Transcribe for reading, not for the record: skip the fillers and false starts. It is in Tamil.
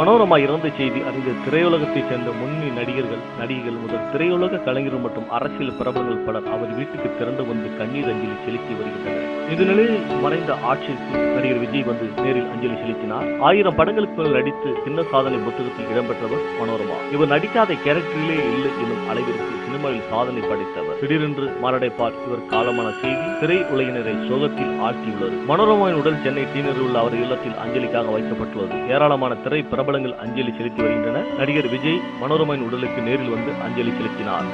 மனோரமா இறந்த செய்தி அறிந்த திரையுலகத்தைச் சேர்ந்த முன்னணி நடிகைகள் முதல் திரையுலக கலைஞர்கள் மற்றும் அரசியல் பிரபலங்கள் பலர் அவர் வீட்டுக்கு திரண்டு வந்து கண்ணீர் அஞ்சலி செலுத்தி வருகின்றனர். இந்த நிலையில் மறைந்த ஆட்சிக்கு நடிகர் விஜய் வந்து நேரில் அஞ்சலி செலுத்தினார். 1000 படங்களுக்கு மேல் நடித்து சின்ன சாதனை புத்தகத்தில் இடம்பெற்றவர் மனோரமா. இவர் நடிக்காத கேரக்டரிலே இல்லை எனும் அளவிற்கு சினிமாவில் சாதனை படைத்தவர். திடீரென்று மாரடைப்பால் இவர் காலமான செய்தி திரை உலகினரை சோகத்தில் ஆழ்த்தியுள்ளது. மனோரமாவின் உடல் சென்னை டீனரில் உள்ள அவர் இல்லத்தில் அஞ்சலிக்காக வைக்கப்பட்டுள்ளது. ஏராளமான திரை பிரபலங்கள் அஞ்சலி செலுத்தி வருகின்றனர். நடிகர் விஜய் மனோரமாவின் உடலுக்கு நேரில் வந்து அஞ்சலி செலுத்தினார்.